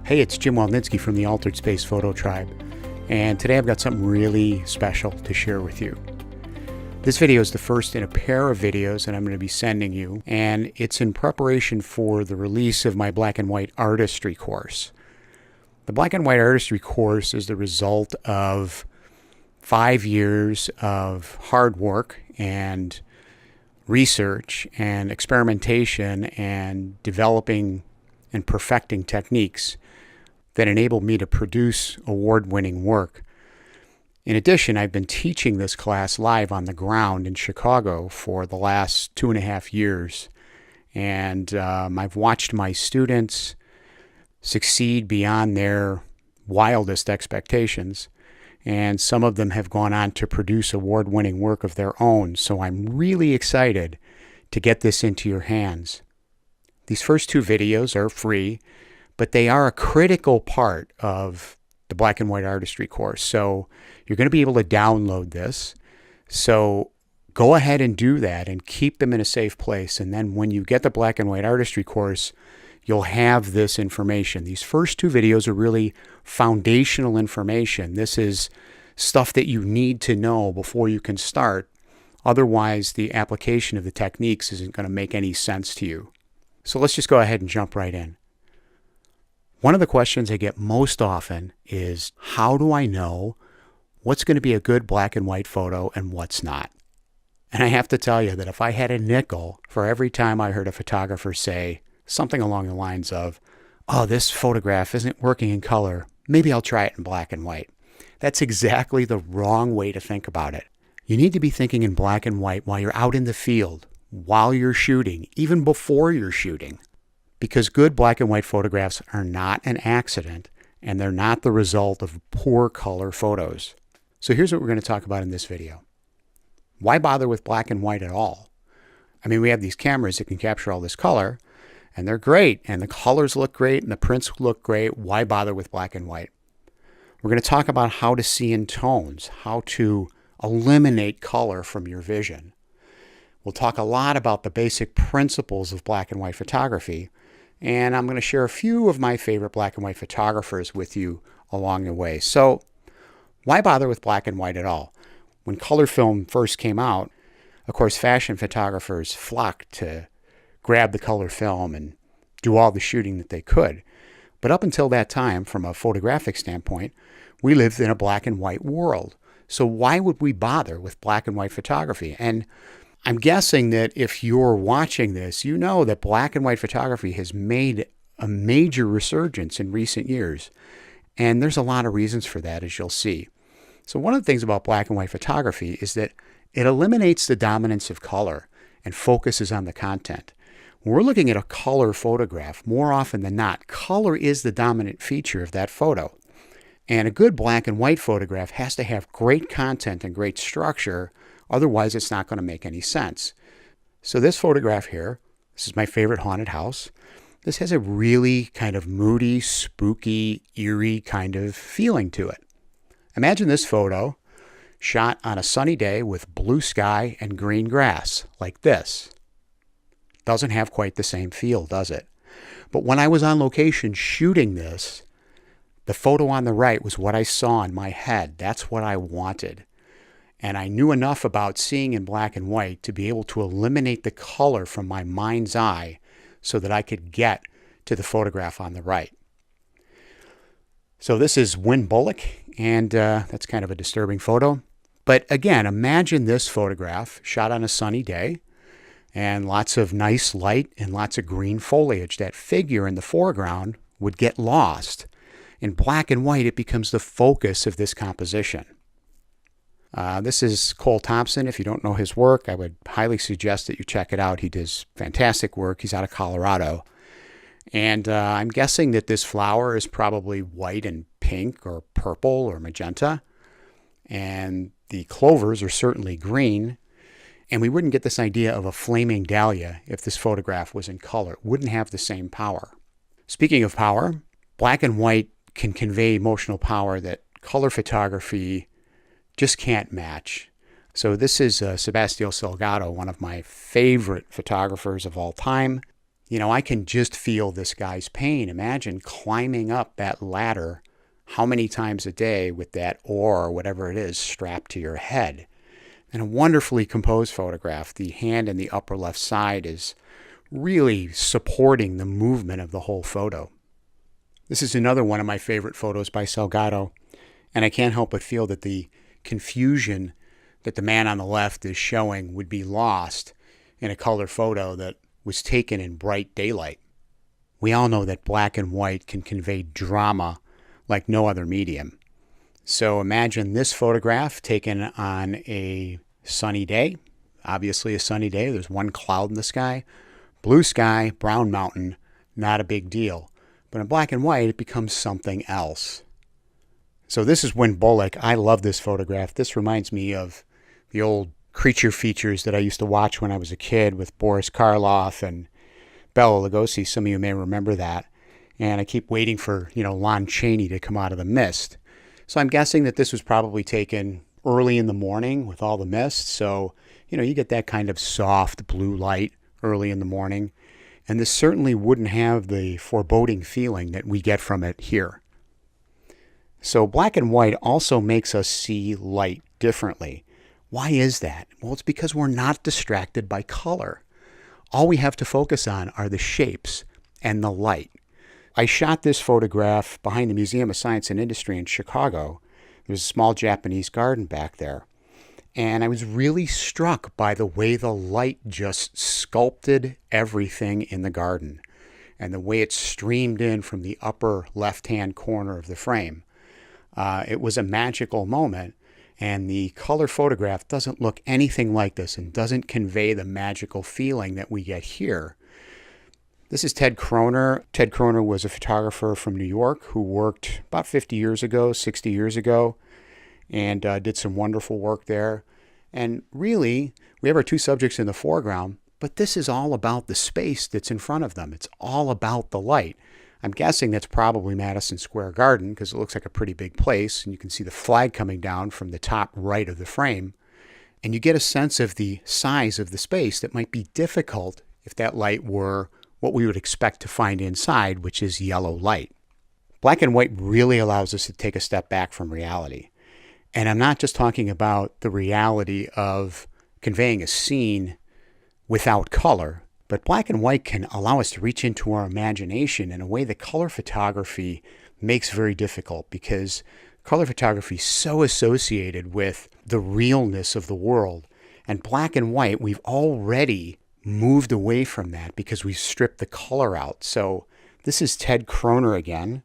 Hey, it's Jim Walnitzky from the Altered Space Photo Tribe, and today I've got something really special to share with you. This video is the first in a pair of videos that I'm going to be sending you, and it's in preparation for the release of my black and white artistry course. The black and white artistry course is the result of 5 years of hard work and research and experimentation and developing and perfecting techniques that enabled me to produce award-winning work. In addition, I've been teaching this class live on the ground in Chicago for the last 2.5 years. And I've watched my students succeed beyond their wildest expectations. And some of them have gone on to produce award-winning work of their own. So I'm really excited to get this into your hands. These first 2 videos are free, but they are a critical part of the black and white artistry course. So you're going to be able to download this. So go ahead and do that and keep them in a safe place. And then when you get the black and white artistry course, you'll have this information. These first 2 videos are really foundational information. This is stuff that you need to know before you can start. Otherwise, the application of the techniques isn't going to make any sense to you. So let's just go ahead and jump right in. One of the questions I get most often is, how do I know what's going to be a good black and white photo and what's not? And I have to tell you that if I had a nickel for every time I heard a photographer say something along the lines of, oh, this photograph isn't working in color, maybe I'll try it in black and white. That's exactly the wrong way to think about it. You need to be thinking in black and white while you're out in the field, while you're shooting, even before you're shooting. Because good black and white photographs are not an accident, and they're not the result of poor color photos. So here's what we're going to talk about in this video. Why bother with black and white at all? I mean, we have these cameras that can capture all this color, and they're great, and the colors look great, and the prints look great. Why bother with black and white? We're going to talk about how to see in tones, how to eliminate color from your vision. We'll talk a lot about the basic principles of black and white photography, and I'm going to share a few of my favorite black and white photographers with you along the way. So why bother with black and white at all? When color film first came out, of course, fashion photographers flocked to grab the color film and do all the shooting that they could. But up until that time, from a photographic standpoint, we lived in a black and white world. So why would we bother with black and white photography? And I'm guessing that if you're watching this, you know that black and white photography has made a major resurgence in recent years. And there's a lot of reasons for that, as you'll see. So one of the things about black and white photography is that it eliminates the dominance of color and focuses on the content. When we're looking at a color photograph, more often than not, color is the dominant feature of that photo. And a good black and white photograph has to have great content and great structure. Otherwise, it's not going to make any sense. So this photograph here, this is my favorite haunted house. This has a really kind of moody, spooky, eerie kind of feeling to it. Imagine this photo shot on a sunny day with blue sky and green grass, like this. Doesn't have quite the same feel, does it? But when I was on location shooting this, the photo on the right was what I saw in my head. That's what I wanted. And I knew enough about seeing in black and white to be able to eliminate the color from my mind's eye so that I could get to the photograph on the right. So this is Win Bullock, and that's kind of a disturbing photo. But again, imagine this photograph shot on a sunny day and lots of nice light and lots of green foliage. That figure in the foreground would get lost. In black and white, it becomes the focus of this composition. This is Cole Thompson. If you don't know his work, I would highly suggest that you check it out. He does fantastic work. He's out of Colorado. And I'm guessing that this flower is probably white and pink or purple or magenta. And the clovers are certainly green. And we wouldn't get this idea of a flaming dahlia if this photograph was in color. It wouldn't have the same power. Speaking of power, black and white can convey emotional power that color photography just can't match. So this is Sebastião Salgado, one of my favorite photographers of all time. You know, I can just feel this guy's pain. Imagine climbing up that ladder how many times a day with that oar or whatever it is strapped to your head. And a wonderfully composed photograph. The hand in the upper left side is really supporting the movement of the whole photo. This is another one of my favorite photos by Salgado, and I can't help but feel that the confusion that the man on the left is showing would be lost in a color photo that was taken in bright daylight. We all know that black and white can convey drama like no other medium. So imagine this photograph taken on a sunny day. Obviously a sunny day. There's one cloud in the sky. Blue sky, brown mountain, not a big deal. But in black and white, it becomes something else. So this is Win Bullock. I love this photograph. This reminds me of the old creature features that I used to watch when I was a kid with Boris Karloff and Bela Lugosi. Some of you may remember that. And I keep waiting for, Lon Chaney to come out of the mist. So I'm guessing that this was probably taken early in the morning with all the mist. So, you get that kind of soft blue light early in the morning. And this certainly wouldn't have the foreboding feeling that we get from it here. So black and white also makes us see light differently. Why is that? Well, it's because we're not distracted by color. All we have to focus on are the shapes and the light. I shot this photograph behind the Museum of Science and Industry in Chicago. There's a small Japanese garden back there. And I was really struck by the way the light just sculpted everything in the garden and the way it streamed in from the upper left-hand corner of the frame. It was a magical moment. And the color photograph doesn't look anything like this and doesn't convey the magical feeling that we get here. This is Ted Kroner. Ted Kroner was a photographer from New York who worked about 50 years ago, 60 years ago, and did some wonderful work there. And really, we have our two subjects in the foreground, but this is all about the space that's in front of them. It's all about the light. I'm guessing that's probably Madison Square Garden because it looks like a pretty big place, and you can see the flag coming down from the top right of the frame. And you get a sense of the size of the space that might be difficult if that light were what we would expect to find inside, which is yellow light. Black and white really allows us to take a step back from reality. And I'm not just talking about the reality of conveying a scene without color, but black and white can allow us to reach into our imagination in a way that color photography makes very difficult, because color photography is so associated with the realness of the world. And black and white, we've already moved away from that because we've stripped the color out. So this is Ted Kroner again.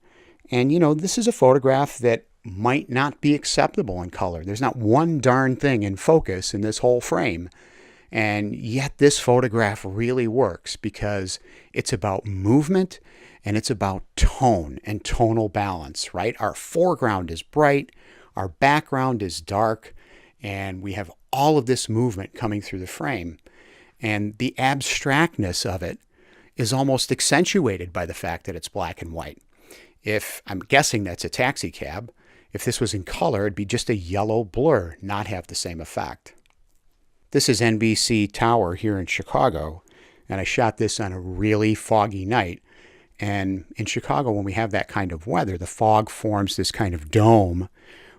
And, this is a photograph that might not be acceptable in color. There's not one darn thing in focus in this whole frame. And yet this photograph really works because it's about movement and it's about tone and tonal balance, right? Our foreground is bright, our background is dark, and we have all of this movement coming through the frame. And the abstractness of it is almost accentuated by the fact that it's black and white. If I'm guessing that's a taxi cab, if this was in color, it'd be just a yellow blur, not have the same effect. This is NBC Tower here in Chicago, and I shot this on a really foggy night. And in Chicago, when we have that kind of weather, the fog forms this kind of dome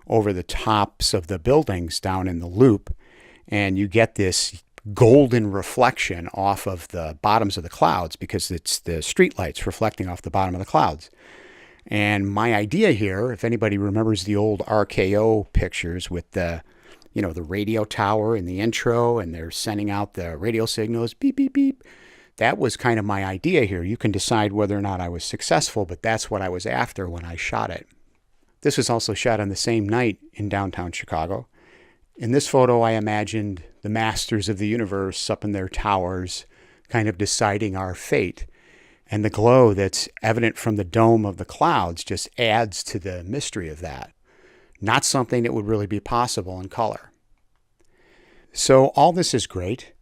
over the tops of the buildings down in the loop, and you get this golden reflection off of the bottoms of the clouds because it's the street lights reflecting off the bottom of the clouds. And my idea here, if anybody remembers the old RKO pictures with the radio tower in the intro, and they're sending out the radio signals, beep, beep, beep. That was kind of my idea here. You can decide whether or not I was successful, but that's what I was after when I shot it. This was also shot on the same night in downtown Chicago. In this photo, I imagined the masters of the universe up in their towers, kind of deciding our fate. And the glow that's evident from the dome of the clouds just adds to the mystery of that. Not something that would really be possible in color. So all this is great,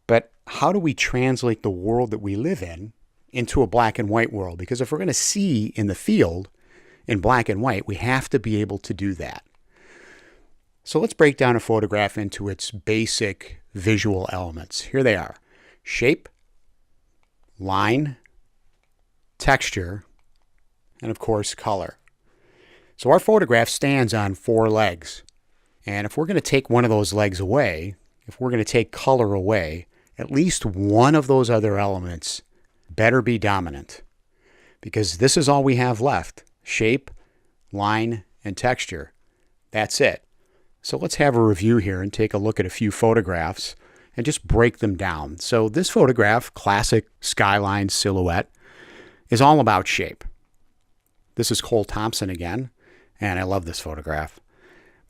but how do we translate the world that we live in into a black and white world? Because if we're going to see in the field in black and white, we have to be able to do that. So let's break down a photograph into its basic visual elements. Here they are: shape, line, texture, and of course color. So our photograph stands on 4 legs. And if we're going to take one of those legs away, if we're going to take color away, at least one of those other elements better be dominant. Because this is all we have left: shape, line, and texture. That's it. So let's have a review here and take a look at a few photographs and just break them down. So this photograph, classic skyline silhouette, is all about shape. This is Cole Thompson again, and I love this photograph.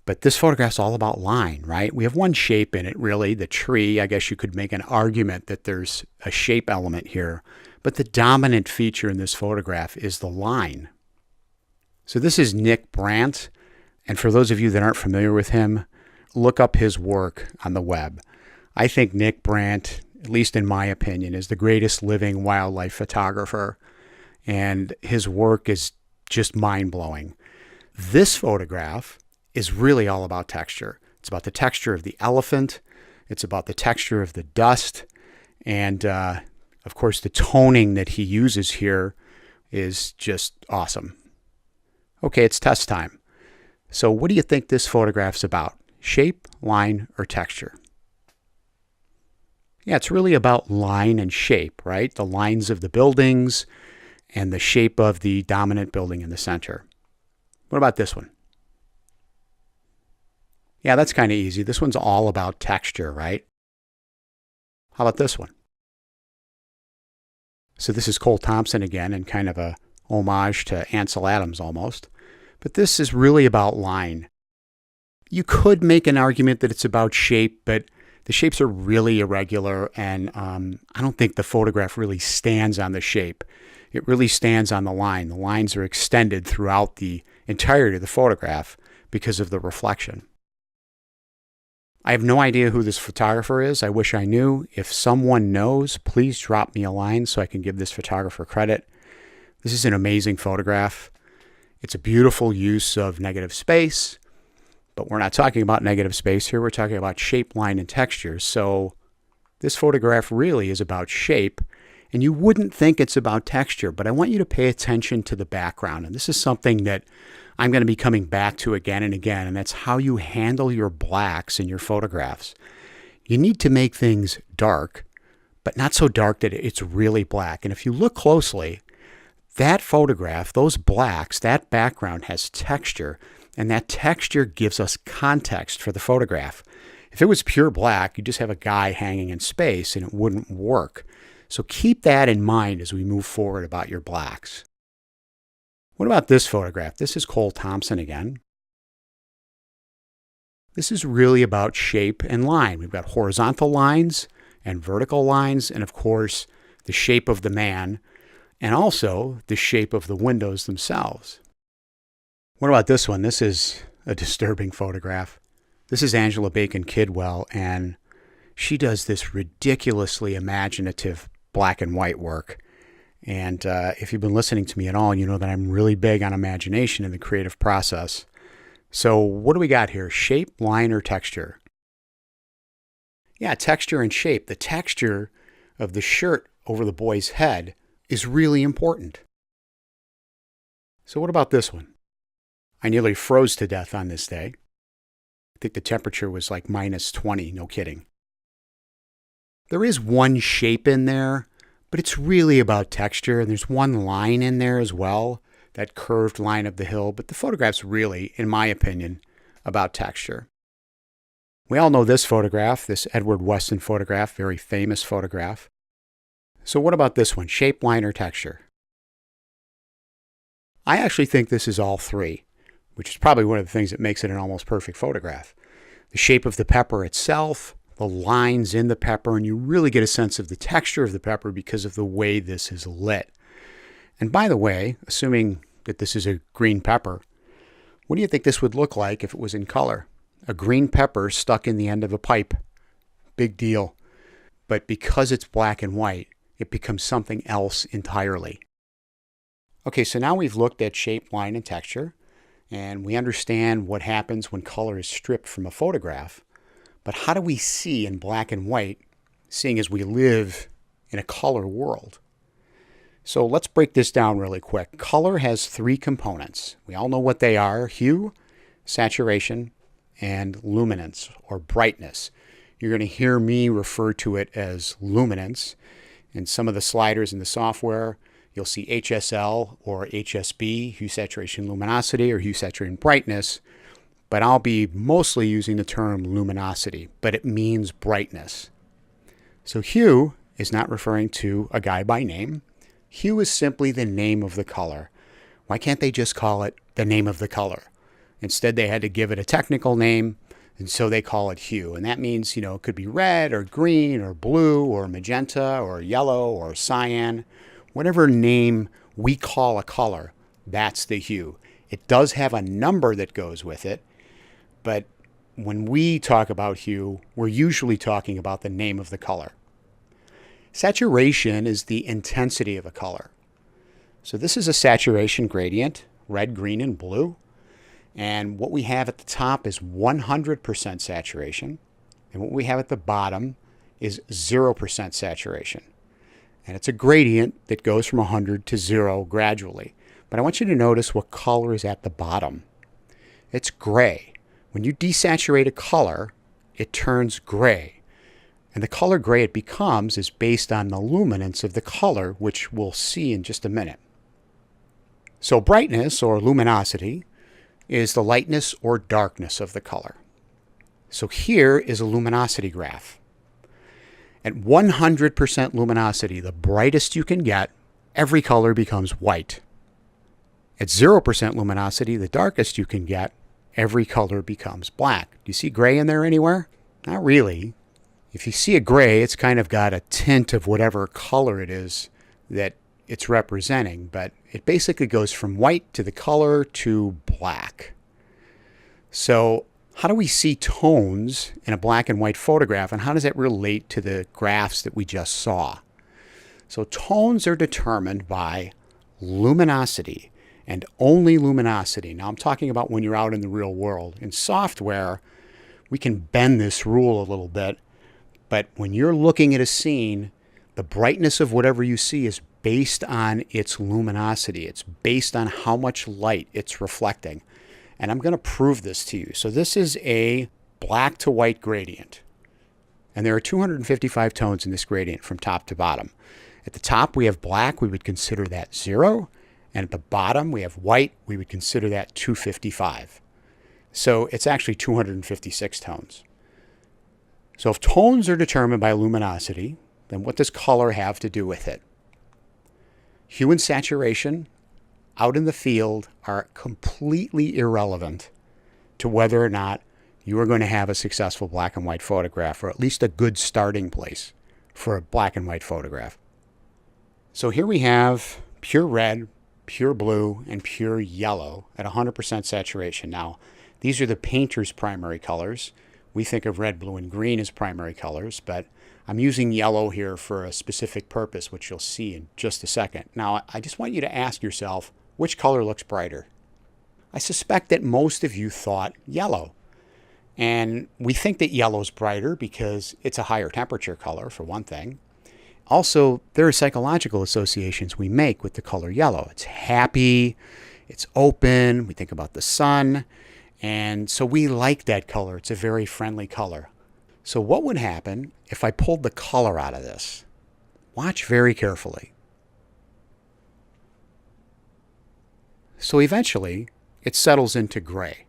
But this photograph's all about line, right? We have one shape in it, really, the tree. I guess you could make an argument that there's a shape element here. But the dominant feature in this photograph is the line. So this is Nick Brandt. And for those of you that aren't familiar with him, look up his work on the web. I think Nick Brandt, at least in my opinion, is the greatest living wildlife photographer. And his work is just mind-blowing. This photograph is really all about texture. It's about the texture of the elephant. It's about the texture of the dust. And of course, the toning that he uses here is just awesome. Okay, it's test time. So what do you think this photograph's about? Shape, line, or texture? Yeah, it's really about line and shape, right? The lines of the buildings and the shape of the dominant building in the center. What about this one? Yeah, that's kind of easy. This one's all about texture, right? How about this one? So this is Cole Thompson again, and kind of a homage to Ansel Adams almost. But this is really about line. You could make an argument that it's about shape, but the shapes are really irregular, and I don't think the photograph really stands on the shape. It really stands on the line. The lines are extended throughout the entirety of the photograph because of the reflection. I have no idea who this photographer is. I wish I knew. If someone knows, please drop me a line so I can give this photographer credit. This is an amazing photograph. It's a beautiful use of negative space, but we're not talking about negative space here. We're talking about shape, line, and texture. So this photograph really is about shape, and you wouldn't think it's about texture, but I want you to pay attention to the background. And this is something that I'm going to be coming back to again and again, and that's how you handle your blacks in your photographs. You need to make things dark, but not so dark that it's really black. And if you look closely, that photograph, those blacks, that background has texture, and that texture gives us context for the photograph. If it was pure black, you just have a guy hanging in space, and it wouldn't work. So keep that in mind as we move forward about your blacks. What about this photograph? This is Cole Thompson again. This is really about shape and line. We've got horizontal lines and vertical lines, and of course, the shape of the man, and also the shape of the windows themselves. What about this one? This is a disturbing photograph. This is Angela Bacon Kidwell, and she does this ridiculously imaginative black and white work. And if you've been listening to me at all, you know that I'm really big on imagination in the creative process. So what do we got here? Shape, line, or texture? Yeah, texture and shape. The texture of the shirt over the boy's head is really important. So what about this one? I nearly froze to death on this day. I think the temperature was like -20, no kidding. There is one shape in there, but it's really about texture, and there's one line in there as well, that curved line of the hill, but the photograph's really, in my opinion, about texture. We all know this photograph, this Edward Weston photograph, very famous photograph. So what about this one, shape, line, or texture? I actually think this is all three, which is probably one of the things that makes it an almost perfect photograph. The shape of the pepper itself, the lines in the pepper, and you really get a sense of the texture of the pepper because of the way this is lit. And by the way, assuming that this is a green pepper, what do you think this would look like if it was in color? A green pepper stuck in the end of a pipe. Big deal. But because it's black and white, it becomes something else entirely. Okay, so now we've looked at shape, line, and texture, and we understand what happens when color is stripped from a photograph. But how do we see in black and white, seeing as we live in a color world? So let's break this down really quick. Color has three components. We all know what they are: hue, saturation, and luminance or brightness. You're going to hear me refer to it as luminance. In some of the sliders in the software, you'll see HSL or HSB, hue, saturation, luminosity, or hue, saturation, brightness. But I'll be mostly using the term luminosity, but it means brightness. So hue is not referring to a guy by name. Hue is simply the name of the color. Why can't they just call it the name of the color? Instead, they had to give it a technical name, and so they call it hue. And that means, it could be red or green or blue or magenta or yellow or cyan. Whatever name we call a color, that's the hue. It does have a number that goes with it, but when we talk about hue, we're usually talking about the name of the color. Saturation is the intensity of a color. So this is a saturation gradient, red, green, and blue. And what we have at the top is 100% saturation. And what we have at the bottom is 0% saturation. And it's a gradient that goes from 100 to 0 gradually. But I want you to notice what color is at the bottom. It's gray. When you desaturate a color, it turns gray. And the color gray it becomes is based on the luminance of the color, which we'll see in just a minute. So brightness, or luminosity, is the lightness or darkness of the color. So here is a luminosity graph. At 100% luminosity, the brightest you can get, every color becomes white. At 0% luminosity, the darkest you can get, every color becomes black. Do you see gray in there anywhere? Not really. If you see a gray, it's kind of got a tint of whatever color it is that it's representing, but it basically goes from white to the color to black. So how do we see tones in a black and white photograph, and how does that relate to the graphs that we just saw? So tones are determined by luminosity, and only luminosity. Now I'm talking about when you're out in the real world. In software, we can bend this rule a little bit, but when you're looking at a scene, the brightness of whatever you see is based on its luminosity. It's based on how much light it's reflecting. And I'm going to prove this to you. So this is a black to white gradient. And there are 255 tones in this gradient from top to bottom. At the top we have black, we would consider that 0. And at the bottom we have white, we would consider that 255. So it's actually 256 tones. So if tones are determined by luminosity, then what does color have to do with it? Hue and saturation out in the field are completely irrelevant to whether or not you are going to have a successful black and white photograph, or at least a good starting place for a black and white photograph. So here we have pure red, pure blue, and pure yellow at 100% saturation. Now, these are the painter's primary colors. We think of red, blue, and green as primary colors, but I'm using yellow here for a specific purpose, which you'll see in just a second. Now, I just want you to ask yourself, which color looks brighter? I suspect that most of you thought yellow. And we think that yellow is brighter because it's a higher temperature color, for one thing. Also, there are psychological associations we make with the color yellow. It's happy, it's open, we think about the sun, and so we like that color. It's a very friendly color. So what would happen if I pulled the color out of this? Watch very carefully. So eventually, it settles into gray.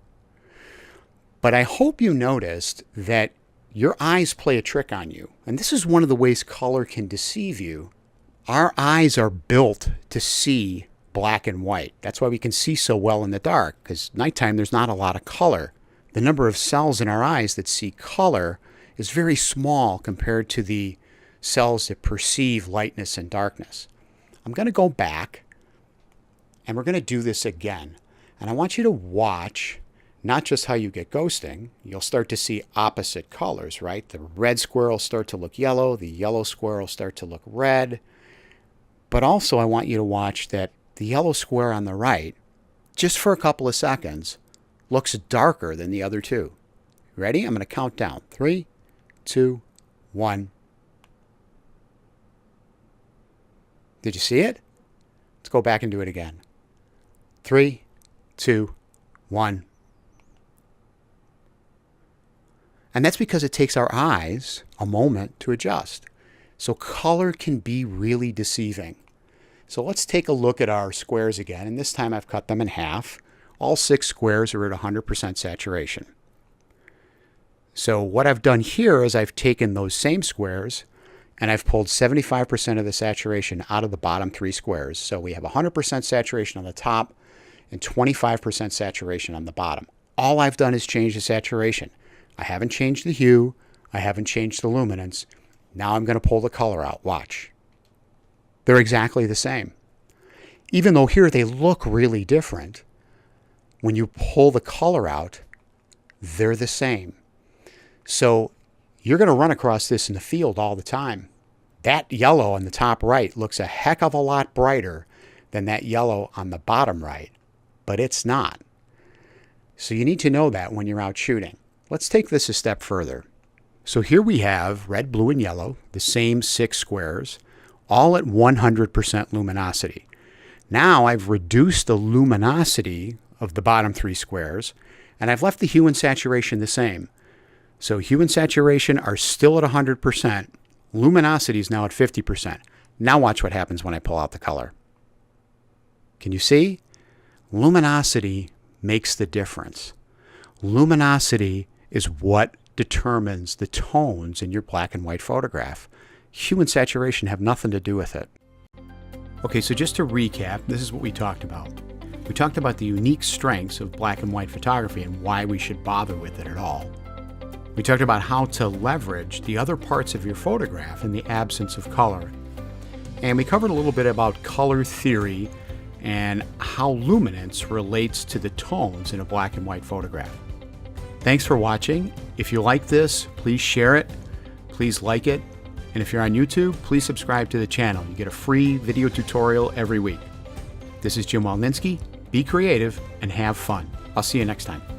But I hope you noticed that your eyes play a trick on you. And this is one of the ways color can deceive you. Our eyes are built to see black and white. That's why we can see so well in the dark, because nighttime there's not a lot of color. The number of cells in our eyes that see color is very small compared to the cells that perceive lightness and darkness. I'm going to go back and we're going to do this again. And I want you to watch not just how you get ghosting. You'll start to see opposite colors, right? The red square will start to look yellow, the yellow square will start to look red. But also I want you to watch that the yellow square on the right, just for a couple of seconds, looks darker than the other two. Ready? I'm going to count down. 3, 2, 1. Did you see it? Let's go back and do it again. 3, 2, 1. And that's because it takes our eyes a moment to adjust. So color can be really deceiving. So let's take a look at our squares again, and this time I've cut them in half. All 6 squares are at 100% saturation. So what I've done here is I've taken those same squares and I've pulled 75% of the saturation out of the bottom 3 squares. So we have 100% saturation on the top and 25% saturation on the bottom. All I've done is change the saturation. I haven't changed the hue. I haven't changed the luminance. Now I'm going to pull the color out. Watch. They're exactly the same. Even though here they look really different, when you pull the color out, they're the same. So you're going to run across this in the field all the time. That yellow on the top right looks a heck of a lot brighter than that yellow on the bottom right, but it's not. So you need to know that when you're out shooting. Let's take this a step further. So here we have red, blue, and yellow, the same 6 squares, all at 100% luminosity. Now I've reduced the luminosity of the bottom 3 squares, and I've left the hue and saturation the same. So hue and saturation are still at 100%. Luminosity is now at 50%. Now watch what happens when I pull out the color. Can you see? Luminosity makes the difference. Luminosity is what determines the tones in your black and white photograph. Hue and saturation have nothing to do with it. Okay, so just to recap, this is what we talked about. We talked about the unique strengths of black and white photography and why we should bother with it at all. We talked about how to leverage the other parts of your photograph in the absence of color. And we covered a little bit about color theory and how luminance relates to the tones in a black and white photograph. Thanks for watching. If you like this, please share it, please like it, and if you're on YouTube, please subscribe to the channel. You get a free video tutorial every week. This is Jim Walninsky. Be creative and have fun. I'll see you next time.